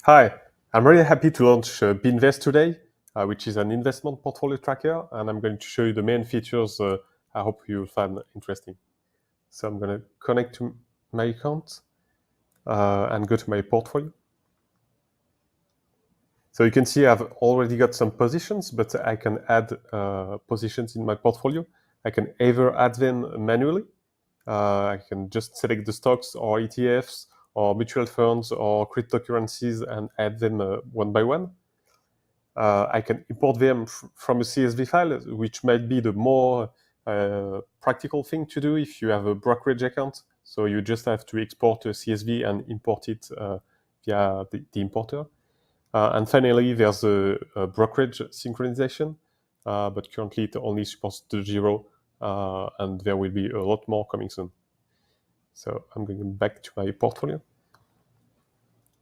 Hi, I'm really happy to launch Beanvest today, which is an investment portfolio tracker, and I'm going to show you the main features I hope you'll find interesting. So I'm going to connect to my account and go to my portfolio. So you can see I've already got some positions, but I can add positions in my portfolio. I can either add them manually. I can just select the stocks or ETFs or mutual funds or cryptocurrencies and add them one by one. I can import them from a CSV file, which might be the more practical thing to do if you have a brokerage account. So you just have to export a CSV and import it via the importer. And finally, there's a brokerage synchronization, but currently it only supports the 0, and there will be a lot more coming soon. So I'm going back to my portfolio.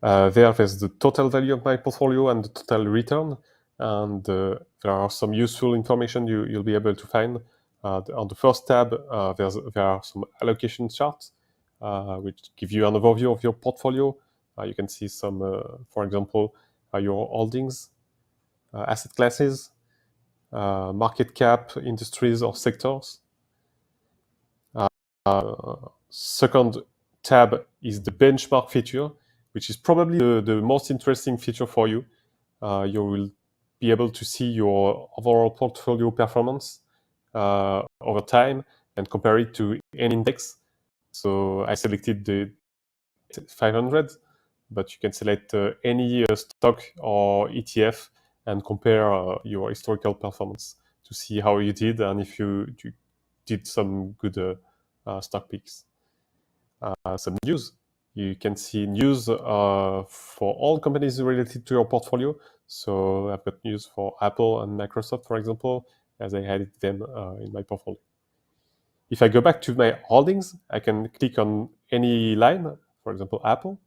There's the total value of my portfolio and the total return. And there are some useful information you'll be able to find. On the first tab, there are some allocation charts, which give you an overview of your portfolio. You can see some, for example, your holdings, asset classes, market cap, industries or sectors. Second tab is the benchmark feature, which is probably the most interesting feature for you. You will be able to see your overall portfolio performance over time and compare it to any index. So I selected the 500, but you can select any stock or ETF and compare your historical performance to see how you did and if you did some good stock picks. Some news. You can see news for all companies related to your portfolio. So I've got news for Apple and Microsoft, for example, as I added them in my portfolio. If I go back to my holdings, I can click on any line, for example, Apple.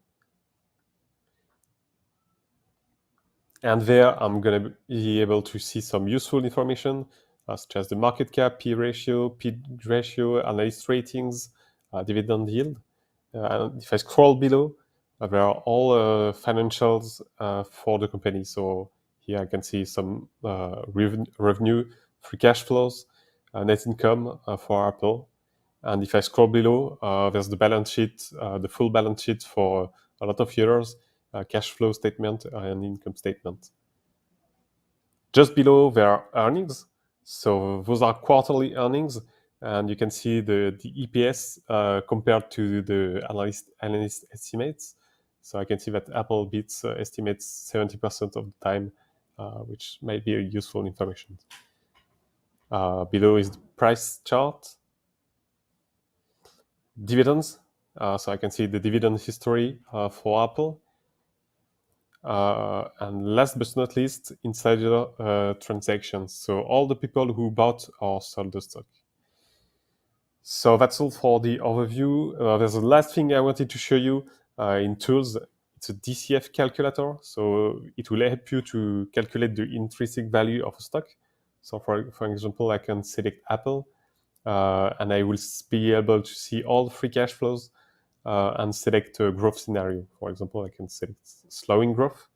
And there I'm going to be able to see some useful information, such as the market cap, P ratio, P ratio, analyst ratings, dividend yield. And if I scroll below, there are all financials for the company. So here I can see some revenue, free cash flows, net income for Apple. And if I scroll below, there's the balance sheet, the full balance sheet for a lot of years, cash flow statement and income statement. Just below there are earnings. So those are quarterly earnings. And you can see the EPS compared to the analyst estimates. So I can see that Apple beats estimates 70% of the time, which might be a useful information. Below is the price chart. Dividends. So I can see the dividend history for Apple. And last but not least, insider transactions. So all the people who bought or sold the stock. So that's all for the overview. There's a last thing I wanted to show you in tools. It's a DCF calculator. So it will help you to calculate the intrinsic value of a stock. So for example, I can select Apple and I will be able to see all the free cash flows and select a growth scenario. For example, I can select slowing growth,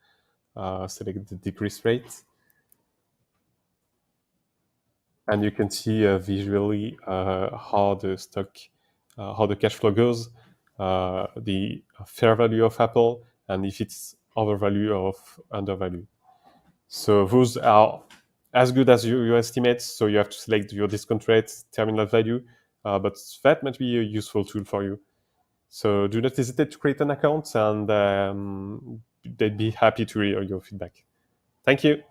select the decrease rate. And you can see visually how the stock, how the cash flow goes, the fair value of Apple, and if it's overvalue or undervalue. So those are as good as your estimates. So you have to select your discount rate, terminal value, but that might be a useful tool for you. So do not hesitate to create an account, and they'd be happy to hear your feedback. Thank you.